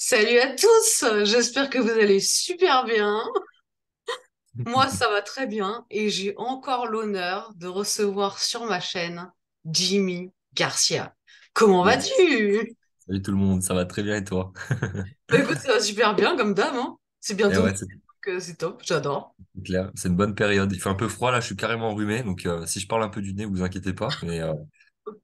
Salut à tous, j'espère que vous allez super bien. Moi, ça va très bien et j'ai encore l'honneur de recevoir sur ma chaîne Jimmy Garcia. Comment Yes. vas-tu? Salut tout le monde, ça va très bien et toi? Bah écoute, ça va super bien comme d'hab, hein. C'est Et bientôt ouais, Noël, c'est donc c'est top, j'adore. clair, c'est une bonne période. Il fait un peu froid là, je suis carrément enrhumé, donc si je parle un peu du nez, vous inquiétez pas.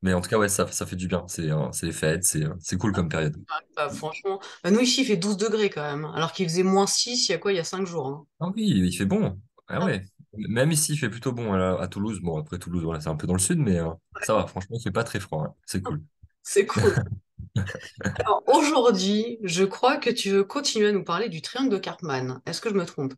Mais en tout cas, ouais, ça fait du bien. C'est les fêtes, c'est cool comme période. Bah, franchement, bah, nous ici il fait 12 degrés quand même, alors qu'il faisait -6 il y a quoi, il y a 5 jours, hein. Ah oui, il fait bon. Ah Ah, ouais. Même ici, il fait plutôt bon à Toulouse. Bon, après Toulouse, voilà, c'est un peu dans le sud, mais ça va, franchement, il fait pas très froid, hein. C'est cool. c'est cool. Alors aujourd'hui, je crois que tu veux continuer à nous parler du triangle de Karpman. Est-ce que je me trompe?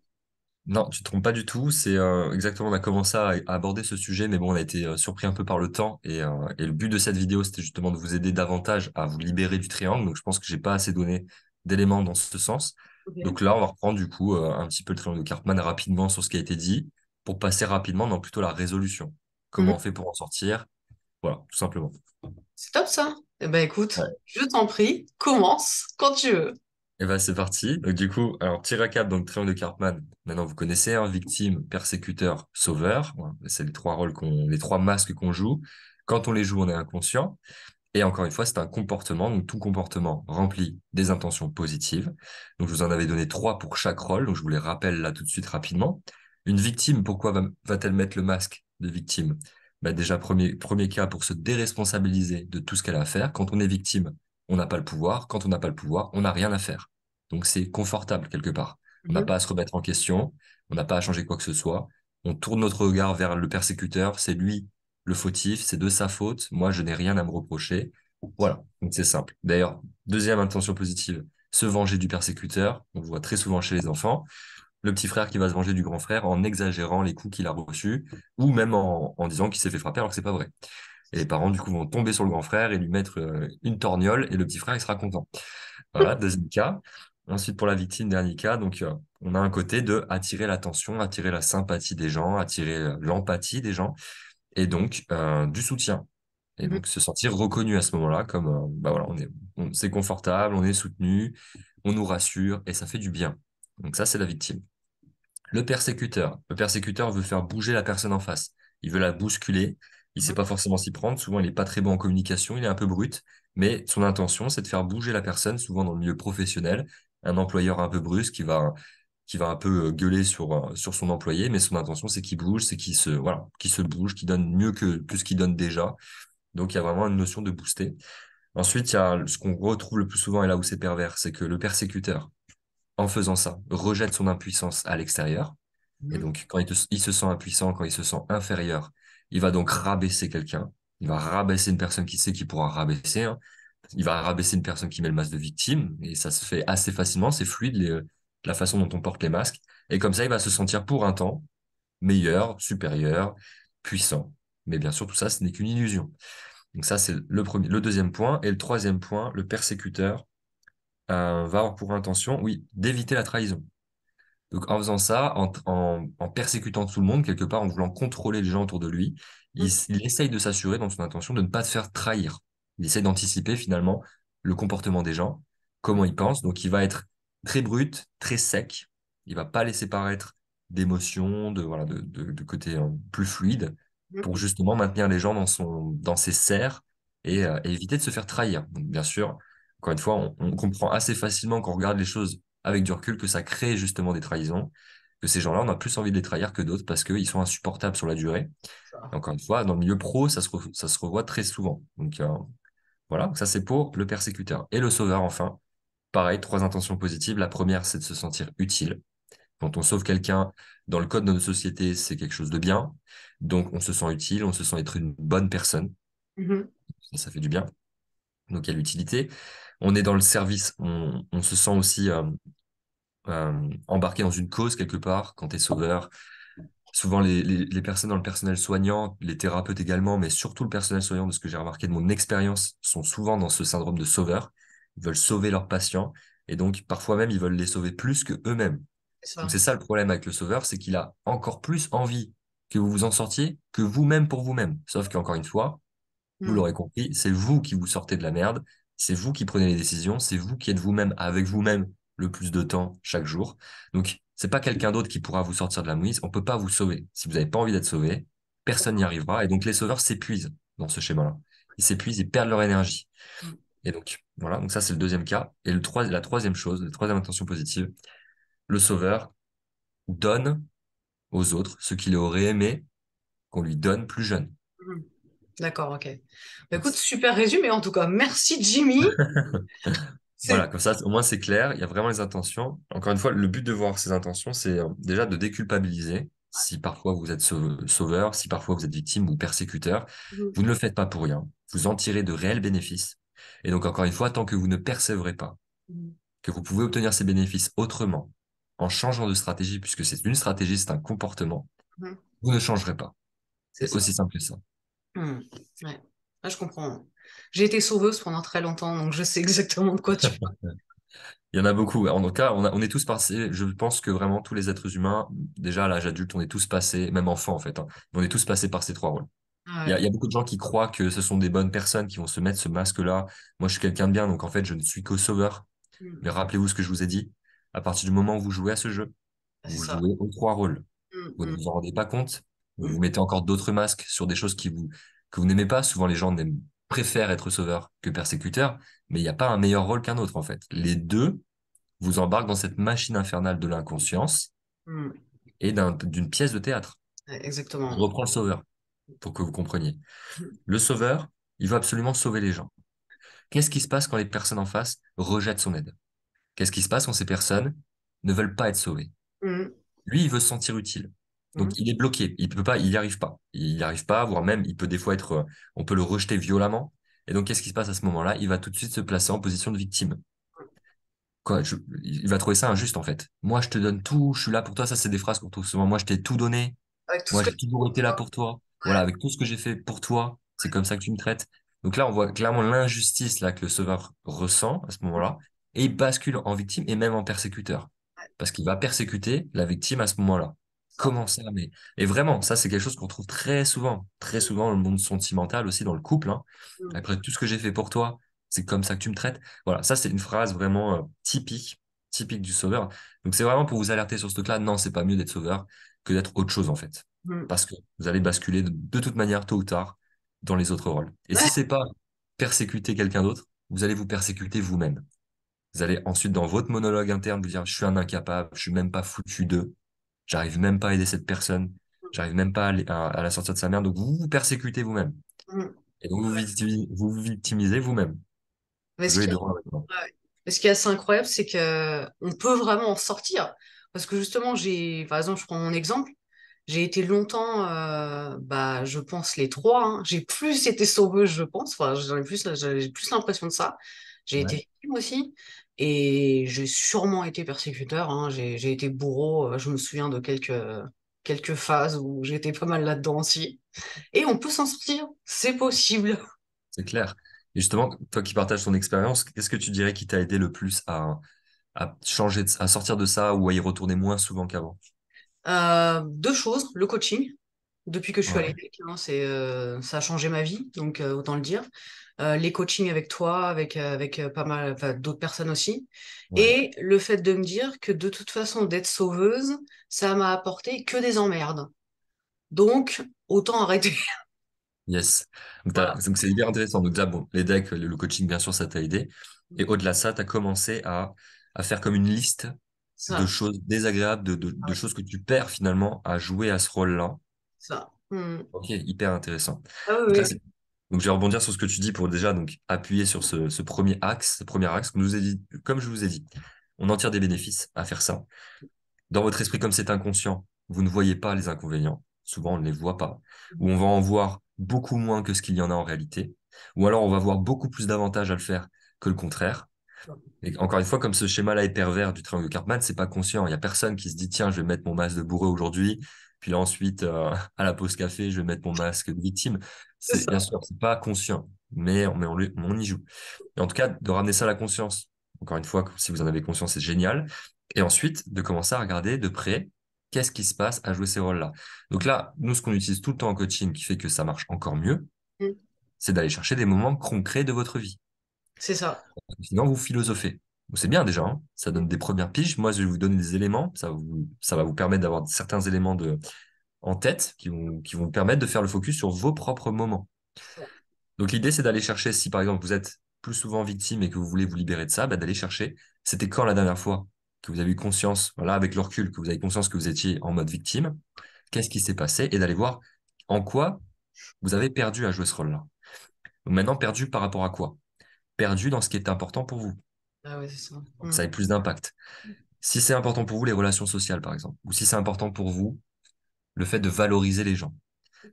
Non, tu te trompes pas du tout. C'est exactement, on a commencé à aborder ce sujet, mais bon, on a été surpris un peu par le temps. Et le but de cette vidéo, c'était justement de vous aider davantage à vous libérer du triangle. Donc, je pense que j'ai pas assez donné d'éléments dans ce sens. Ok. Donc là, on va reprendre du coup un petit peu le triangle de Karpman rapidement sur ce qui a été dit, pour passer rapidement dans plutôt la résolution. Comment on fait pour en sortir? Voilà, tout simplement. C'est top ça. Eh ben écoute, Ouais. je t'en prie, commence quand tu veux. Et ben c'est parti. Donc du coup, alors petit récap, donc triangle de Karpman. Maintenant vous connaissez, hein, victime, persécuteur, sauveur. Voilà, c'est les trois rôles les trois masques qu'on joue. Quand on les joue, on est inconscient. Et encore une fois, c'est un comportement. Donc tout comportement remplit des intentions positives. Donc je vous en avais donné trois pour chaque rôle. Donc je vous les rappelle là tout de suite rapidement. Une victime, pourquoi va-t-elle mettre le masque de victime? Bah déjà, premier cas pour se déresponsabiliser de tout ce qu'elle a à faire. Quand on est victime, on n'a pas le pouvoir. Quand on n'a pas le pouvoir, on n'a rien à faire. Donc c'est confortable quelque part. On n'a Mhm, pas à se remettre en question. On n'a pas à changer quoi que ce soit. On tourne notre regard vers le persécuteur. C'est lui le fautif. C'est de sa faute. Moi, je n'ai rien à me reprocher. Voilà. Donc c'est simple. D'ailleurs, deuxième intention positive, se venger du persécuteur. On le voit très souvent chez les enfants. Le petit frère qui va se venger du grand frère en exagérant les coups qu'il a reçus ou même en disant qu'il s'est fait frapper alors que c'est pas vrai. Et les parents, du coup, vont tomber sur le grand frère et lui mettre une torgnole et le petit frère, il sera content. Voilà, deuxième cas. Ensuite, pour la victime, dernier cas, donc on a un côté de attirer l'attention, attirer la sympathie des gens, attirer l'empathie des gens et donc du soutien. Et mhm, donc se sentir reconnu à ce moment-là, comme bah voilà, c'est confortable, on est soutenu, on nous rassure et ça fait du bien. Donc ça, c'est la victime. Le persécuteur veut faire bouger la personne en face. Il veut la bousculer. Il sait mhm, pas forcément s'y prendre. Souvent, il est pas très bon en communication. Il est un peu brut. Mais son intention, c'est de faire bouger la personne, souvent dans le milieu professionnel. Un employeur un peu brusque qui va un peu gueuler sur son employé. Mais son intention, c'est qu'il bouge, c'est qu'il se bouge, qu'il donne mieux que ce qu'il donne déjà. Donc, il y a vraiment une notion de booster. Ensuite, il y a ce qu'on retrouve le plus souvent et là où c'est pervers, c'est que le persécuteur, en faisant ça, rejette son impuissance à l'extérieur. Et mhm, donc, quand il se sent impuissant, quand il se sent inférieur, il va donc rabaisser quelqu'un. Il va rabaisser une personne qui sait qu'il pourra rabaisser, hein. Il va rabaisser une personne qui met le masque de victime. Et ça se fait assez facilement. C'est fluide, la façon dont on porte les masques. Et comme ça, il va se sentir pour un temps meilleur, supérieur, puissant. Mais bien sûr, tout ça, ce n'est qu'une illusion. Donc ça, c'est le premier, le deuxième point. Et le troisième point, le persécuteur va avoir pour intention, oui, d'éviter la trahison. Donc en faisant ça, en persécutant tout le monde, quelque part, en voulant contrôler les gens autour de lui, mhm, il essaye de s'assurer dans son intention de ne pas se faire trahir. Il essaye d'anticiper finalement le comportement des gens, comment ils pensent. Donc il va être très brut, très sec. Il va pas laisser paraître d'émotions, voilà, de côté plus fluide, mhm. pour justement maintenir les gens dans ses serres et éviter de se faire trahir. Donc bien sûr, encore une fois, on comprend assez facilement quand on regarde les choses avec du recul que ça crée justement des trahisons, que ces gens-là, on a plus envie de les trahir que d'autres parce qu'ils sont insupportables sur la durée. Ça. Et encore une fois, dans le milieu pro, ça se revoit très souvent. Donc voilà, donc ça c'est pour le persécuteur. Et le sauveur, enfin, pareil, trois intentions positives. La première, c'est de se sentir utile. Quand on sauve quelqu'un, dans le code de notre société, c'est quelque chose de bien. Donc on se sent utile, on se sent être une bonne personne. Mhm, Ça fait du bien. Donc il y a l'utilité. On est dans le service, on se sent aussi embarqué dans une cause quelque part quand tu es sauveur. Souvent, les personnes dans le personnel soignant, les thérapeutes également, mais surtout le personnel soignant, de ce que j'ai remarqué de mon expérience, sont souvent dans ce syndrome de sauveur. Ils veulent sauver leurs patients et donc parfois même ils veulent les sauver plus que eux-mêmes. c'est Donc ça. c'est ça le problème avec le sauveur, c'est qu'il a encore plus envie que vous vous en sortiez que vous-même pour vous-même. Sauf qu'encore une fois, vous Mhm. l'aurez compris, c'est vous qui vous sortez de la merde. C'est vous qui prenez les décisions, c'est vous qui êtes vous-même avec vous-même le plus de temps chaque jour. Donc, c'est pas quelqu'un d'autre qui pourra vous sortir de la mouise. On peut pas vous sauver. Si vous n'avez pas envie d'être sauvé, personne n'y arrivera. Et donc, les sauveurs s'épuisent dans ce schéma-là. Ils s'épuisent, ils perdent leur énergie. Mm. Et donc, voilà. Donc, ça, c'est le deuxième cas. Et la troisième chose, la troisième intention positive, le sauveur donne aux autres ce qu'il aurait aimé qu'on lui donne plus jeune. Mm. D'accord, ok. Bah, Donc, écoute, super résumé en tout cas. Merci Jimmy. voilà, C'est comme ça, au moins c'est clair, il y a vraiment les intentions. Encore une fois, le but de voir ces intentions, c'est déjà de déculpabiliser. Si parfois vous êtes sauveur, si parfois vous êtes victime ou persécuteur, Mm. vous ne le faites pas pour rien. Vous en tirez de réels bénéfices. Et donc, encore une fois, tant que vous ne persévrez pas, Mm. que vous pouvez obtenir ces bénéfices autrement, en changeant de stratégie, puisque c'est une stratégie, c'est un comportement, Mm. vous ne changerez pas. C'est C'est ça. aussi simple que ça. Mm. Ouais. Ah, je comprends. J'ai été sauveuse pendant très longtemps, donc je sais exactement de quoi tu parles. Il y en a beaucoup. En tout cas, on est tous passés. Je pense que vraiment tous les êtres humains, déjà à l'âge adulte, on est tous passés, même enfants en fait, hein, on est tous passés par ces trois rôles. Ah Il y ouais. a, il y a beaucoup de gens qui croient que ce sont des bonnes personnes qui vont se mettre ce masque-là. Moi, je suis quelqu'un de bien, donc en fait, je ne suis qu'au sauveur. Mm. Mais rappelez-vous ce que je vous ai dit. À partir du moment où vous jouez à ce jeu, C'est vous ça. jouez aux trois rôles. Mm. Vous ne Mm. vous en rendez pas compte. Vous Mm. vous mettez encore d'autres masques sur des choses que vous n'aimez pas. Souvent, les gens préfèrent être sauveur que persécuteur, mais il n'y a pas un meilleur rôle qu'un autre, en fait. Les deux vous embarquent dans cette machine infernale de l'inconscience Mm. et d'une pièce de théâtre. Ouais, Je exactement. reprends le sauveur pour que vous compreniez. Mm. Le sauveur, il veut absolument sauver les gens. Qu'est-ce qui se passe quand les personnes en face rejettent son aide? Qu'est-ce qui se passe quand ces personnes ne veulent pas être sauvées? Mm. Lui, il veut se sentir utile. Donc, Mm. il est bloqué. Il peut pas, il n'y arrive pas. Il n'y arrive pas, voire même, il peut des fois on peut le rejeter violemment. Et donc, qu'est-ce qui se passe à ce moment-là? Il va tout de suite se placer en position de victime. Quoi, il va trouver ça injuste, en fait. Moi, je te donne tout, je suis là pour toi. Ça, c'est des phrases qu'on trouve souvent. Moi, je t'ai tout donné. Avec tout ce Moi, que j'ai tu toujours été là pour toi. Voilà, avec tout ce que j'ai fait pour toi, c'est comme ça que tu me traites. Donc là, on voit clairement l'injustice là que le sauveur ressent à ce moment-là, et il bascule en victime et même en persécuteur, parce qu'il va persécuter la victime à ce moment-là. ça. Comment ça, mais et vraiment, ça c'est quelque chose qu'on trouve très souvent dans le monde sentimental aussi dans le couple, hein. Mm. Après tout ce que j'ai fait pour toi, c'est comme ça que tu me traites. Voilà, ça c'est une phrase vraiment typique du sauveur. Donc c'est vraiment pour vous alerter sur ce truc-là. Non, c'est pas mieux d'être sauveur que d'être autre chose en fait, Mm. parce que vous allez basculer de toute manière, tôt ou tard, dans les autres rôles. Et si c'est pas persécuter quelqu'un d'autre, vous allez vous persécuter vous-même. Vous allez ensuite, dans votre monologue interne, vous dire, je suis un incapable, je suis même pas foutu d'eux, j'arrive même pas à aider cette personne, j'arrive même pas à la sortir de sa merde. Donc, vous vous persécutez vous-même. Mm. Et donc, vous vous victimisez vous-même. Mais ce Jouez qui les deux rôles avec moi. Ouais. Et ce qui est assez incroyable, c'est que on peut vraiment en sortir. Parce que justement, par exemple, je prends mon exemple, j'ai été longtemps, bah, je pense les trois, hein. J'ai plus été sauveuse, je pense. Enfin, j'ai plus l'impression de ça. J'ai été Ouais, victime aussi. Et j'ai sûrement été persécuteur, hein. J'ai été bourreau. Je me souviens de quelques phases où j'étais pas mal là-dedans aussi. Et on peut s'en sortir. C'est possible. c'est clair. Et justement, toi qui partages ton expérience, qu'est-ce que tu dirais qui t'a aidé le plus à changer, à sortir de ça ou à y retourner moins souvent qu'avant? Deux choses, le coaching, depuis que je suis à Ouais, l'EDEC, hein, ça a changé ma vie, donc autant le dire. Les coachings avec toi, avec pas mal, enfin, d'autres personnes aussi. ouais. Et le fait de me dire que de toute façon, d'être sauveuse, ça m'a apporté que des emmerdes. Donc, autant arrêter. Yes. Voilà, Donc c'est hyper intéressant. Donc déjà, bon, les decks, le coaching, bien sûr, ça t'a aidé. Et au-delà de ça, tu as commencé à faire comme une liste de ça, choses désagréables, de choses que tu perds finalement à jouer à ce rôle-là. ça. Hmm. Ok, hyper intéressant. Ah Donc là, oui, oui. donc je vais rebondir sur ce que tu dis pour déjà donc appuyer sur ce premier axe, comme je vous ai dit. On en tire des bénéfices à faire ça. Dans votre esprit, comme c'est inconscient, vous ne voyez pas les inconvénients. Souvent, on ne les voit pas. Ou on va en voir beaucoup moins que ce qu'il y en a en réalité. Ou alors, on va voir beaucoup plus d'avantages à le faire que le contraire. Et encore une fois, comme ce schéma-là est pervers du triangle Karpman, c'est pas conscient. Il y a personne qui se dit, tiens, je vais mettre mon masque de bourreau aujourd'hui. Puis là, ensuite, à la pause café, je vais mettre mon masque de victime. C'est C'est, ça. bien sûr, c'est pas conscient. Mais on y joue. Et en tout cas, de ramener ça à la conscience. Encore une fois, si vous en avez conscience, c'est génial. Et ensuite, de commencer à regarder de près qu'est-ce qui se passe à jouer ces rôles-là. Donc là, nous, ce qu'on utilise tout le temps en coaching, qui fait que ça marche encore mieux, Hmm. c'est d'aller chercher des moments concrets de votre vie. c'est ça. Sinon, vous philosophez. Bon, c'est bien déjà, hein. Ça donne des premières piges. Moi, je vais vous donner des éléments. Ça va vous permettre d'avoir certains éléments en tête qui vont vous permettre de faire le focus sur vos propres moments. Donc l'idée, c'est d'aller chercher, si par exemple vous êtes plus souvent victime et que vous voulez vous libérer de ça, bah, d'aller chercher, c'était quand la dernière fois que vous avez eu conscience, voilà, avec le recul, que vous avez conscience que vous étiez en mode victime, qu'est-ce qui s'est passé, et d'aller voir en quoi vous avez perdu à jouer ce rôle-là. Donc maintenant, perdu par rapport à quoi? Perdu dans ce qui est important pour vous. Ah ouais, c'est ça. Donc ça a plus d'impact. Si c'est important pour vous, les relations sociales, par exemple, ou si c'est important pour vous, le fait de valoriser les gens.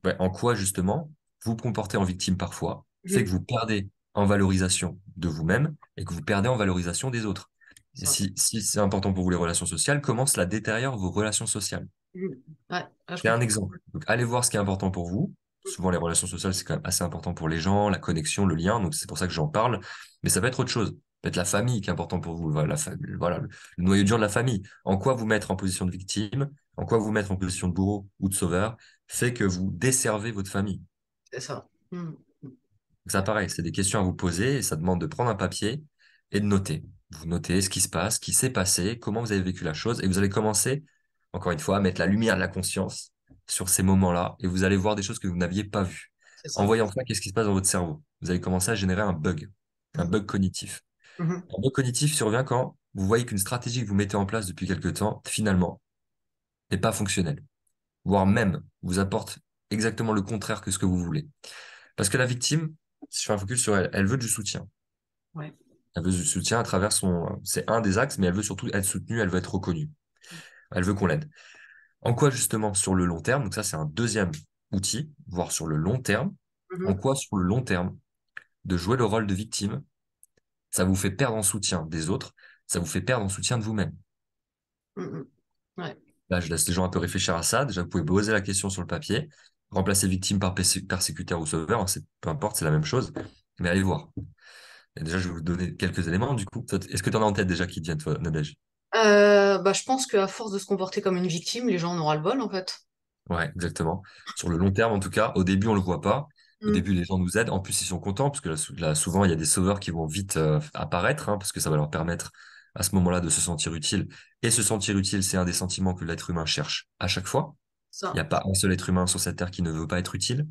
Ouais, en quoi, justement, vous vous comportez en victime parfois, fait que Mhm. vous perdez en valorisation de vous-même et que vous perdez en valorisation des autres. C'est Et ça. si c'est important pour vous les relations sociales, comment cela détériore vos relations sociales? Mhm. Ouais, ah, je C'est un comprends. exemple. Donc, allez voir ce qui est important pour vous. Souvent, les relations sociales, c'est quand même assez important pour les gens, la connexion, le lien. Donc, c'est pour ça que j'en parle. Mais ça peut être autre chose. Peut-être la famille qui est important pour vous. Voilà, voilà, le noyau dur de la famille. En quoi vous mettre en position de victime, en quoi vous mettre en position de bourreau ou de sauveur, fait que vous desservez votre famille. C'est ça. Mhm. Donc, ça, pareil, c'est des questions à vous poser et ça demande de prendre un papier et de noter. Vous notez ce qui se passe, ce qui s'est passé, comment vous avez vécu la chose et vous allez commencer, encore une fois, à mettre la lumière de la conscience sur ces moments-là et vous allez voir des choses que vous n'aviez pas vues. C'est En ça. voyant ça, qu'est-ce qui se passe dans votre cerveau? Vous allez commencer à générer un Mhm. bug cognitif. Mhm. Un bug cognitif survient quand vous voyez qu'une stratégie que vous mettez en place depuis quelque temps, finalement, n'est pas fonctionnelle, voire même vous apporte exactement le contraire que ce que vous voulez. Parce que la victime, si je fais un focus sur elle, elle veut du soutien. Ouais. Elle veut du soutien à travers c'est un des axes, mais elle veut surtout être soutenue, elle veut être reconnue. Elle veut qu'on l'aide. En quoi, justement, sur le long terme, donc ça, c'est un deuxième outil, voire sur le long terme, en Mhm. quoi, sur le long terme, de jouer le rôle de victime, ça vous fait perdre en soutien des autres, ça vous fait perdre en soutien de vous-même. Mhm. Ouais. Là, je laisse les gens un peu réfléchir à ça. Déjà, vous pouvez poser la question sur le papier, remplacer victime par persécuteur ou sauveur, hein, peu importe, c'est la même chose, mais allez voir. Et déjà, je vais vous donner quelques éléments, du coup. Est-ce que tu en as en tête déjà qui te viennent, toi, Nadège? Bah, je pense qu'à force de se comporter comme une victime, les gens en auront le bol, en fait. Ouais, exactement. Sur le long terme, en tout cas, au début, on le voit pas. Au Mhm. début, les gens nous aident. En plus, ils sont contents parce que là, souvent, il y a des sauveurs qui vont vite apparaître, hein, parce que ça va leur permettre à ce moment-là de se sentir utile. Et se sentir utile, c'est un des sentiments que l'être humain cherche à chaque fois. Il n'y Ça. a pas un seul être humain sur cette terre qui ne veut pas être utile.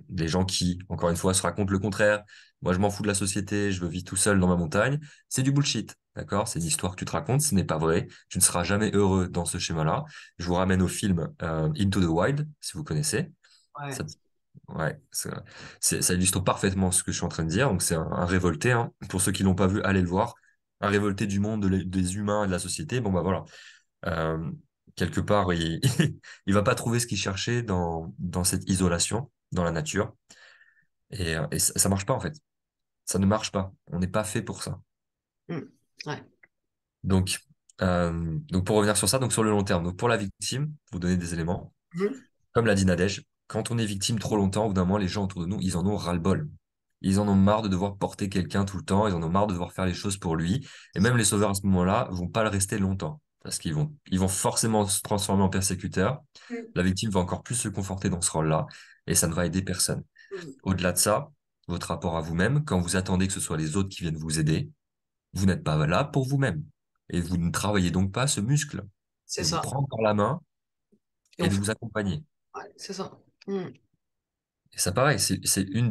Les gens qui, encore une fois, se racontent le contraire. Moi, je m'en fous de la société, je veux vivre tout seul dans ma montagne. C'est du bullshit, d'accord? C'est une histoire que tu te racontes, ce n'est pas vrai. Tu ne seras jamais heureux dans ce schéma-là. Je vous ramène au film Into the Wild, si vous connaissez. Ouais. Ça, ouais, ça illustre parfaitement ce que je suis en train de dire. Donc, c'est un révolté, hein. Pour ceux qui l'ont pas vu, allez le voir. Un révolté du monde, des humains et de la société. Bon, bah voilà. Euh, quelque part, il va pas trouver ce qu'il cherchait dans cette isolation, dans la nature. Et ça marche pas, en fait. Ça ne marche pas. On n'est pas fait pour ça. Mhm. Ouais. Donc, donc pour revenir sur ça, donc sur le long terme, donc pour la victime, vous donnez des éléments. Mhm. Comme l'a dit Nadège, quand on est victime trop longtemps, au bout d'un moment, les gens autour de nous, ils en ont ras-le-bol. Ils en ont marre de devoir porter quelqu'un tout le temps, ils en ont marre de devoir faire les choses pour lui. Et C'est ça. même les sauveurs à ce moment-là vont pas le rester longtemps. Parce ils vont forcément se transformer en persécuteurs. Mhm. La victime va encore plus se conforter dans ce rôle-là. Et ça ne va aider personne. Mhm. Au-delà de ça, votre rapport à vous-même, quand vous attendez que ce soit les autres qui viennent vous aider, vous n'êtes pas là pour vous-même. Et vous ne travaillez donc pas ce muscle C'est de vous ça. prendre par la main Et et on de fait. vous accompagner. Ouais, c'est ça. Mhm. Et ça, pareil, c'est une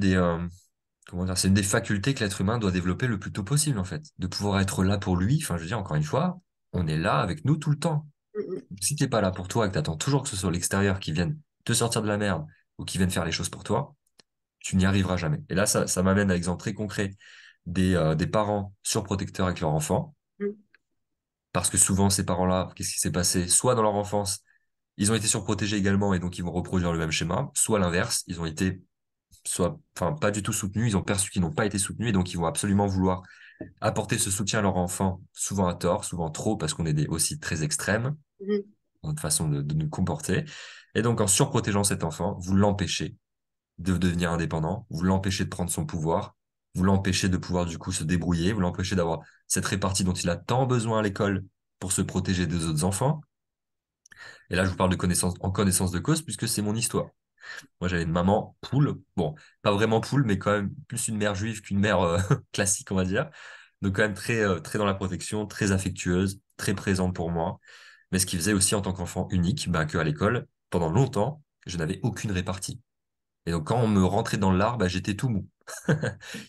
comment dire, c'est une des facultés que l'être humain doit développer le plus tôt possible, en fait. De pouvoir être là pour lui. Enfin, je veux dire, encore une fois, on est là avec nous tout le temps. Mhm. Si t'es pas là pour toi et que t'attends toujours que ce soit l'extérieur qui vienne te sortir de la merde ou qui vienne faire les choses pour toi, tu n'y arriveras jamais. Et là, ça m'amène à un exemple très concret des parents surprotecteurs avec leur enfant. Mhm. Parce que souvent, ces parents-là, qu'est-ce qui s'est passé? Soit dans leur enfance, ils ont été surprotégés également et donc ils vont reproduire le même schéma, soit l'inverse, ils ont été enfin, pas du tout soutenus, ils ont perçu qu'ils n'ont pas été soutenus et donc ils vont absolument vouloir apporter ce soutien à leur enfant, souvent à tort, souvent trop, parce qu'on est aussi très extrêmes Mhm. dans notre façon de nous comporter. Et donc, en surprotégeant cet enfant, vous l'empêchez de devenir indépendant, vous l'empêchez de prendre son pouvoir, vous l'empêchez de pouvoir du coup se débrouiller, vous l'empêchez d'avoir cette répartie dont il a tant besoin à l'école pour se protéger des autres enfants. Et là, je vous parle de connaissance, en connaissance de cause, puisque c'est mon histoire. Moi, j'avais une maman poule. Bon, pas vraiment poule, mais quand même plus une mère juive qu'une mère classique, on va dire. Donc, quand même très, très dans la protection, très affectueuse, très présente pour moi. Mais ce qui faisait aussi en tant qu'enfant unique, bah, qu'à l'école, pendant longtemps, je n'avais aucune répartie. Et donc, quand on me rentrait dans l'art, bah, j'étais tout mou.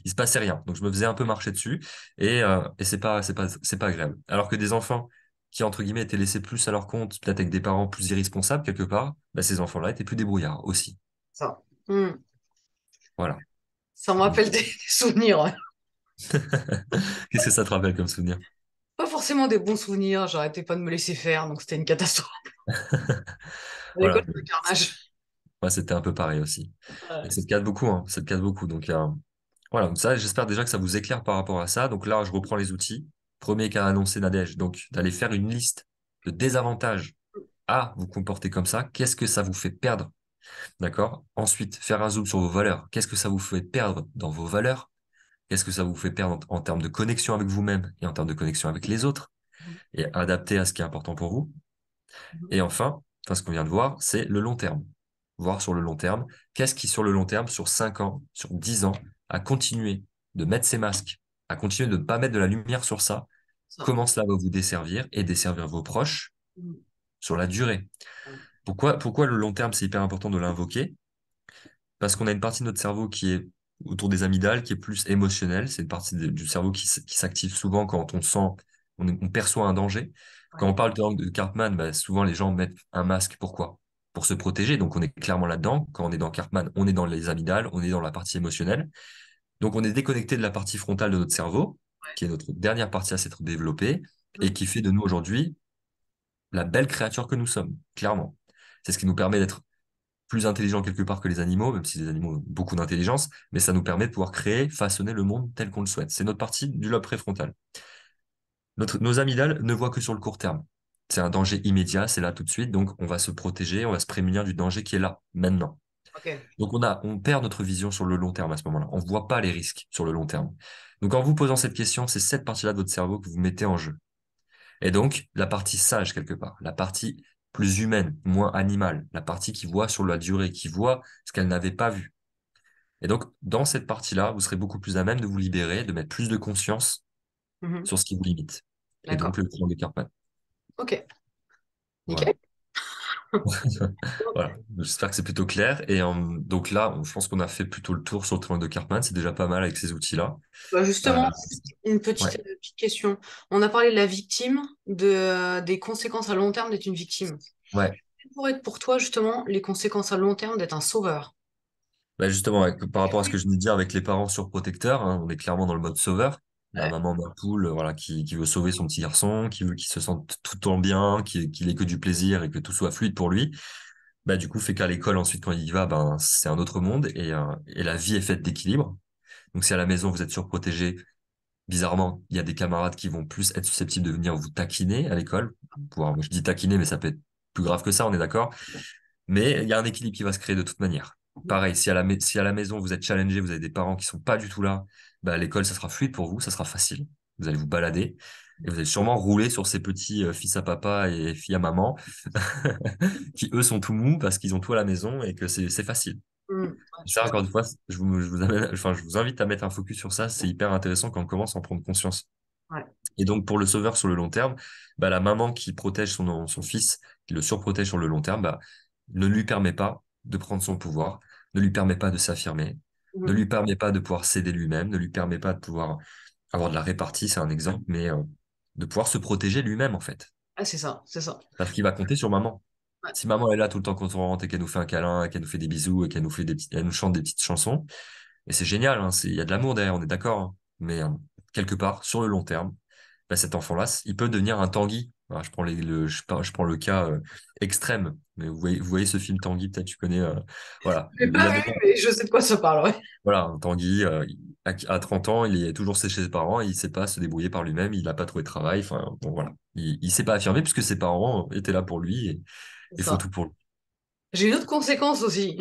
Il se passait rien. Donc, je me faisais un peu marcher dessus et c'est pas agréable. Alors que des enfants qui, entre guillemets, étaient laissés plus à leur compte, peut-être avec des parents plus irresponsables quelque part, bah, ces enfants-là étaient plus débrouillards aussi. Ça. Hmm. Voilà. Ça me Donc, rappelle des souvenirs, ouais. qu'est-ce que ça te rappelle comme souvenir? Pas forcément des bons souvenirs, j'arrêtais pas de me laisser faire, donc c'était une catastrophe. À l'école, Voilà. c'était un carnage. Moi, c'était un peu pareil aussi. Et Ouais. ça te cadre beaucoup, hein. Ça te cadre beaucoup. Donc, voilà. Donc, ça, j'espère déjà que ça vous éclaire par rapport à ça. Donc là, je reprends les outils. Premier qu'a annoncé Nadège. Donc, d'aller faire une liste de désavantages à vous comporter comme ça. Qu'est-ce que ça vous fait perdre? D'accord? Ensuite, faire un zoom sur vos valeurs. Qu'est-ce que ça vous fait perdre dans vos valeurs? Qu'est-ce que ça vous fait perdre en termes de connexion avec vous-même et en termes de connexion avec les autres? Et adapter à ce qui est important pour vous. Et enfin, ce qu'on vient de voir, c'est le long terme. Voir sur le long terme, qu'est-ce qui, sur le long terme, sur 5 ans, sur 10 ans, a continué de mettre ses masques, a continué de ne pas mettre de la lumière sur ça, Ça. comment cela va vous desservir et desservir vos proches Hmm. sur la durée. Pourquoi le long terme, c'est hyper important de l'invoquer? Parce qu'on a une partie de notre cerveau qui est autour des amygdales, qui est plus émotionnelle. C'est une partie du cerveau qui s'active souvent quand on sent, on perçoit un danger. Quand Ouais. on parle de Cartman, bah, souvent les gens mettent un masque. Pourquoi? Pour se protéger. Donc on est clairement là-dedans. Quand on est dans Cartman, on est dans les amygdales, on est dans la partie émotionnelle. Donc on est déconnecté de la partie frontale de notre cerveau, qui est notre dernière partie à s'être développée et Hmm. qui fait de nous aujourd'hui la belle créature que nous sommes, clairement. C'est ce qui nous permet d'être plus intelligents quelque part que les animaux, même si les animaux ont beaucoup d'intelligence, mais ça nous permet de pouvoir créer, façonner le monde tel qu'on le souhaite. C'est notre partie du lobe préfrontal. Nos amygdales ne voient que sur le court terme. C'est un danger immédiat, c'est là tout de suite, donc on va se protéger, on va se prémunir du danger qui est là, maintenant. Ok. Donc on perd notre vision sur le long terme à ce moment-là. On ne voit pas les risques sur le long terme. Donc en vous posant cette question, c'est cette partie-là de votre cerveau que vous mettez en jeu. Et donc, la partie sage, quelque part, la partie plus humaine, moins animale, la partie qui voit sur la durée, qui voit ce qu'elle n'avait pas vu. Et donc, dans cette partie-là, vous serez beaucoup plus à même de vous libérer, de mettre plus de conscience Mhm. sur ce qui vous limite. Et D'accord. donc, le triangle de Karpman. Ok. Voilà. Nickel. Voilà. J'espère que c'est plutôt clair. Et donc là, je pense qu'on a fait plutôt le tour sur le triangle de Karpman. C'est déjà pas mal avec ces outils-là. Bah Euh, justement, une ouais. petite question. On a parlé de la victime, des conséquences à long terme d'être une victime. Ouais. Quelles pourraient être pour toi, justement, les conséquences à long terme d'être un sauveur? Bah justement, par rapport à ce que je viens de dire avec les parents surprotecteurs, hein, on est clairement dans le mode sauveur. La Ouais. maman ma poule, voilà, qui veut sauver son petit garçon, qui veut qu'il se sente tout le temps bien, qu'il ait que du plaisir et que tout soit fluide pour lui. Bah du coup, fait qu'à l'école ensuite quand il y va, ben c'est un autre monde et la vie est faite d'équilibre. Donc si à la maison vous êtes surprotégé, bizarrement, il y a des camarades qui vont plus être susceptibles de venir vous taquiner à l'école. Moi je dis taquiner, mais ça peut être plus grave que ça, on est d'accord. Mais il y a un équilibre qui va se créer de toute manière. Pareil, si à la maison vous êtes challengé, vous avez des parents qui sont pas du tout là, bah, à l'école, ça sera fluide pour vous, ça sera facile. Vous allez vous balader et vous allez sûrement rouler sur ces petits fils à papa et filles à maman qui, eux, sont tout mous parce qu'ils ont tout à la maison et que c'est facile. Ouais, je Ça, pense. encore une fois, je vous invite à mettre un focus sur ça. C'est hyper intéressant quand on commence à en prendre conscience. Ouais. Et donc, pour le sauveur sur le long terme, bah, la maman qui protège son fils, qui le surprotège sur le long terme, bah, ne lui permet pas de prendre son pouvoir, ne lui permet pas de s'affirmer, ne Mhm. lui permet pas de pouvoir s'aider lui-même, ne lui permet pas de pouvoir avoir de la répartie, c'est un exemple, mais de pouvoir se protéger lui-même, en fait. Ah, c'est ça, c'est ça. Parce qu'il va compter sur maman. Ouais. Si maman est là tout le temps quand on rentre et qu'elle nous fait un câlin, et qu'elle nous fait des bisous et qu'elle nous fait elle nous chante des petites chansons, et c'est génial, hein, il y a de l'amour derrière, on est d'accord, hein. Mais quelque part, sur le long terme, bah, cet enfant-là, il peut devenir un Tanguy. Voilà, je prends le cas extrême, mais vous voyez ce film Tanguy, peut-être tu connais. Voilà, Je l'ai il pas va vu, devenir mais je sais de quoi ça parle, ouais. voilà, un Tanguy. À 30 ans, il est toujours chez ses parents, il sait pas se débrouiller par lui-même, il n'a pas trouvé de travail. Enfin, bon, voilà. Il s'est pas affirmé puisque ses parents étaient là pour lui et C'est il faut ça. tout pour lui. J'ai une autre conséquence aussi,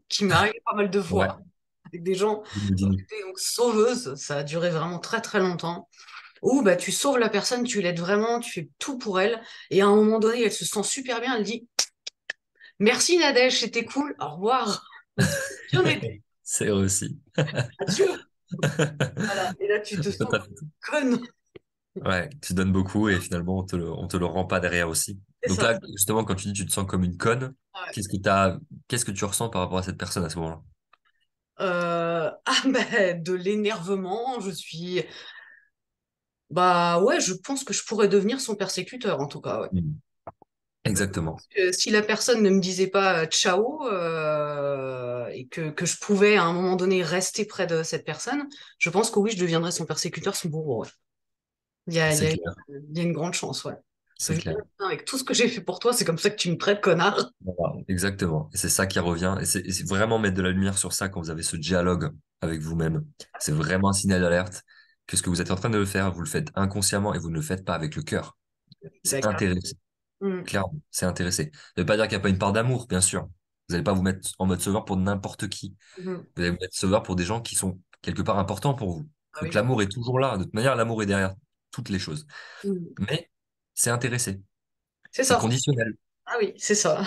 qui m'est arrivée pas mal de Ouais, fois, avec des gens. dis-nous, Donc, dis-nous. j'étais donc sauveuse, ça a duré vraiment très très longtemps. Où bah, tu sauves la personne, tu l'aides vraiment, tu fais tout pour elle, et à un moment donné, elle se sent super bien, elle dit, Merci Nadège, c'était cool. Au revoir. Bien aidé. C'est aussi. Adieu. Voilà. Et là, tu te sens conne. Ouais, tu donnes beaucoup et finalement on te le rend pas derrière aussi. C'est Donc ça. là, justement, quand tu dis tu te sens comme une conne, Ouais. qu'est-ce que tu ressens par rapport à cette personne à ce moment-là? Ah ben, de l'énervement, je suis. Bah ouais, je pense que je pourrais devenir son persécuteur en tout cas, ouais. Hmm. Exactement, Si la personne ne me disait pas ciao et que je pouvais à un moment donné rester près de cette personne, je pense que oui, je deviendrais son persécuteur, son bourreau. Ouais. Il y a, il y c'est a, clair, il y a une grande chance, ouais. c'est Je clair. avec tout ce que j'ai fait pour toi, c'est comme ça que tu me traites, connard. Voilà, exactement. Et c'est ça qui revient. Et c'est vraiment mettre de la lumière sur ça quand vous avez ce dialogue avec vous-même. C'est vraiment un signal d'alerte que ce que vous êtes en train de le faire, vous le faites inconsciemment et vous ne le faites pas avec le cœur. C'est D'accord. intéressé. Mm, Clairement, c'est intéressé. Ça veut pas dire qu'il n'y a pas une part d'amour, bien sûr. Vous n'allez pas vous mettre en mode sauveur pour n'importe qui. mm. Vous allez vous mettre sauveur pour des gens qui sont quelque part importants pour vous. Ah Donc oui. l'amour est toujours là. De toute manière, l'amour est derrière toutes les choses. Mm. Mais c'est intéressé. C'est C'est ça. conditionnel. Ah oui, c'est ça.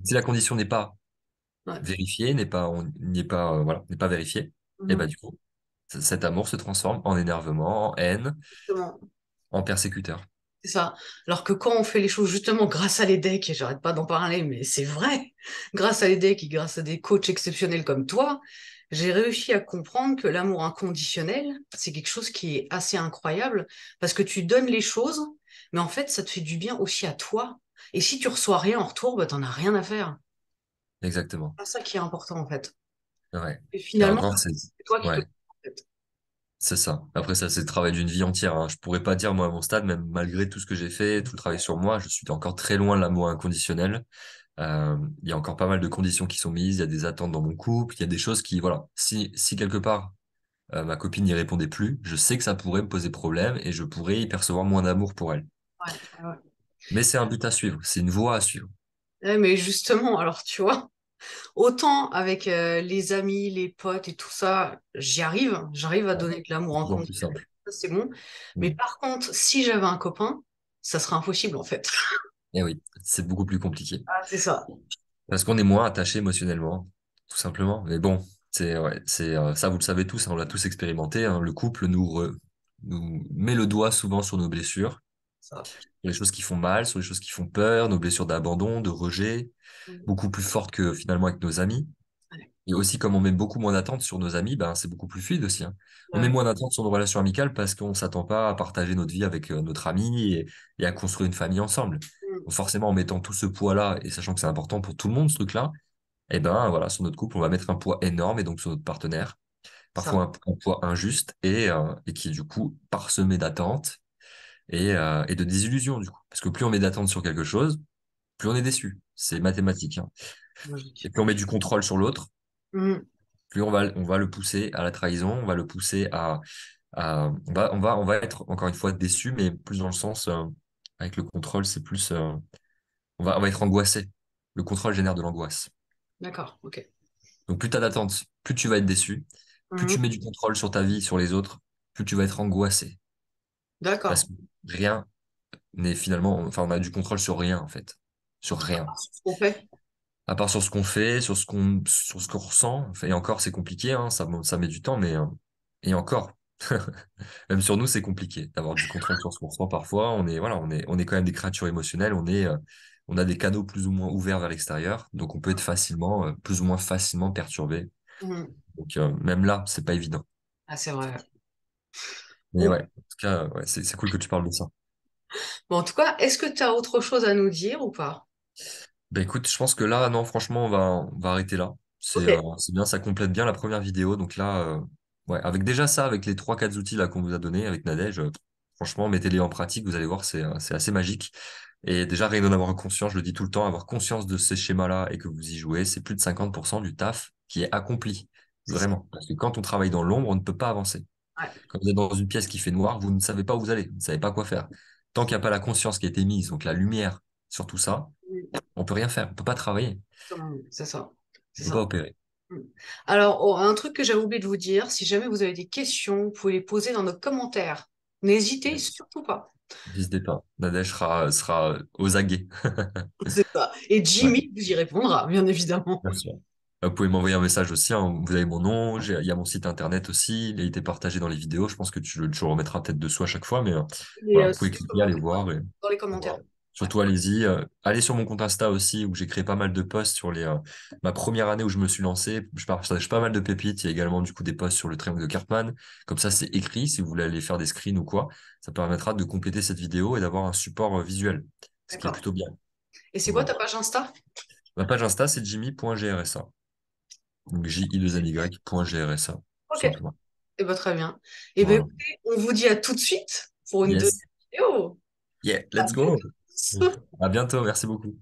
Si la condition n'est pas Ouais. vérifiée, on n'y est pas, voilà, n'est pas vérifiée, et Mm. ben du coup, cet amour se transforme en énervement, en haine, Justement. en persécuteur. C'est ça. Alors que quand on fait les choses justement grâce à les decks, et j'arrête pas d'en parler, mais c'est vrai, grâce à les decks et grâce à des coachs exceptionnels comme toi, j'ai réussi à comprendre que l'amour inconditionnel, c'est quelque chose qui est assez incroyable parce que tu donnes les choses, mais en fait, ça te fait du bien aussi à toi. Et si tu reçois rien en retour, bah, t'en as rien à faire. Exactement. C'est ça qui est important en fait. Ouais. Et Et finalement, encore, c'est, c'est toi qui te... ouais. C'est ça. Après, ça, c'est le travail d'une vie entière, hein. Je pourrais pas dire, moi, à mon stade, même malgré tout ce que j'ai fait, tout le travail sur moi, je suis encore très loin de l'amour inconditionnel. Il y a encore pas mal de conditions qui sont mises, il y a des attentes dans mon couple, il y a des choses qui, voilà. Si quelque part, ma copine n'y répondait plus, je sais que ça pourrait me poser problème et je pourrais y percevoir moins d'amour pour elle. Ouais, ouais, ouais. Mais c'est un but à suivre, c'est une voie à suivre. Ouais, mais justement, alors tu vois. Autant avec les amis, les potes et tout ça, j'arrive à Ouais. donner de l'amour C'est toujours plus inconditionnel, simple. ça c'est bon. Mais Mm. par contre, si j'avais un copain, ça serait impossible en fait. Et oui, c'est beaucoup plus compliqué. Ah, c'est ça. Parce qu'on est moins attaché émotionnellement, tout simplement. Mais bon, c'est ouais, c'est ça, vous le savez tous, hein, on l'a tous expérimenté, hein. Le couple nous met le doigt souvent sur nos blessures, Ça. sur les choses qui font mal, sur les choses qui font peur, nos blessures d'abandon, de rejet, Mm. beaucoup plus fortes que finalement avec nos amis. Ouais. Et aussi, comme on met beaucoup moins d'attentes sur nos amis, ben, c'est beaucoup plus fluide aussi, hein. On Ah met oui. moins d'attentes sur nos relations amicales parce qu'on s'attend pas à partager notre vie avec notre ami et à construire une famille ensemble. Mm. Donc forcément, en mettant tout ce poids-là et sachant que c'est important pour tout le monde, ce truc-là, eh ben voilà, sur notre couple, on va mettre un poids énorme et donc sur notre partenaire, Ça. parfois un poids injuste et qui est du coup parsemé d'attentes et de désillusions du coup. Parce que plus on met d'attentes sur quelque chose, plus on est déçu. C'est mathématique, hein. Et Logique. plus on met du contrôle sur l'autre, Mm. plus on va le pousser à la trahison, on va le pousser on va être encore une fois déçu, mais plus dans le sens, avec le contrôle, c'est plus, on va être angoissé. Le contrôle génère de l'angoisse. D'accord, ok. Donc plus tu as d'attente, plus tu vas être déçu, plus Mm. tu mets du contrôle sur ta vie, sur les autres, plus tu vas être angoissé. Parce D'accord. que rien n'est finalement, enfin on a du contrôle sur rien en fait, sur rien. C'est ce qu'on fait. À part sur ce qu'on fait, sur ce qu'on ressent. Enfin, et encore c'est compliqué, hein, ça met du temps, mais et encore, même sur nous c'est compliqué d'avoir du contrôle sur ce qu'on ressent parfois. Voilà, on est quand même des créatures émotionnelles, on a des canaux plus ou moins ouverts vers l'extérieur, donc on peut être facilement, plus ou moins facilement perturbé. Mm. Donc même là, c'est pas évident. Ah, c'est vrai. Mais Bon. ouais, en tout cas, ouais, c'est cool que tu parles de ça. Bon, en tout cas, est-ce que tu as autre chose à nous dire ou pas? Ben écoute, je pense que là, non, franchement, on va arrêter là. Ok. C'est bien, ça complète bien la première vidéo. Donc là, ouais, avec déjà ça, avec les trois, quatre outils là qu'on vous a donnés avec Nadège, franchement, mettez-les en pratique, vous allez voir, c'est assez magique. Et déjà, rien d'en avoir conscience, je le dis tout le temps, avoir conscience de ces schémas-là et que vous y jouez, c'est plus de 50% du taf qui est accompli. C'est ça. Vraiment. Parce que quand on travaille dans l'ombre, on ne peut pas avancer. Ouais. Quand vous êtes dans une pièce qui fait noir, vous ne savez pas où vous allez, vous ne savez pas quoi faire. Tant qu'il n'y a pas la conscience qui a été mise, donc la lumière sur tout ça, Mm. on peut rien faire, on peut pas travailler, C'est ça. C'est on peut pas ça. opérer. Mm. Alors, oh, un truc que j'avais oublié de vous dire, si jamais vous avez des questions, vous pouvez les poser dans nos commentaires. N'hésitez Yes. surtout pas. N'hésitez pas. Nadège sera aux aguets. C'est ça. Et Ouais, Jimmy vous y répondra, bien évidemment. bien sûr. Vous pouvez m'envoyer un message aussi, hein. Vous avez mon nom, il y a mon site internet aussi, il a été partagé dans les vidéos. Je pense que tu le remettras peut-être dessous à chaque fois, mais Et voilà, vous pouvez surtout cliquer, aller commenter voir. Et, dans les commentaires. voilà. Ouais, Surtout, allez-y. Allez sur mon compte Insta aussi, où j'ai créé pas mal de posts sur ma première année où je me suis lancé. Je partage pas mal de pépites. Il y a également du coup des posts sur le triangle de Karpman. Comme ça, c'est écrit. Si vous voulez aller faire des screens ou quoi, ça permettra de compléter cette vidéo et d'avoir un support visuel, ce qui est d'accord. plutôt bien. Et c'est quoi Voilà. ta page Insta? Ma page Insta, c'est jimmy.grsa. Donc J-I-2-N-Y.grsa, tout Ok. simplement. Eh ben, très bien. Eh ben, Voilà. écoutez, on vous dit à tout de suite pour une deuxième Yes. vidéo. Yeah, À let's go. tous. À bientôt. Merci beaucoup.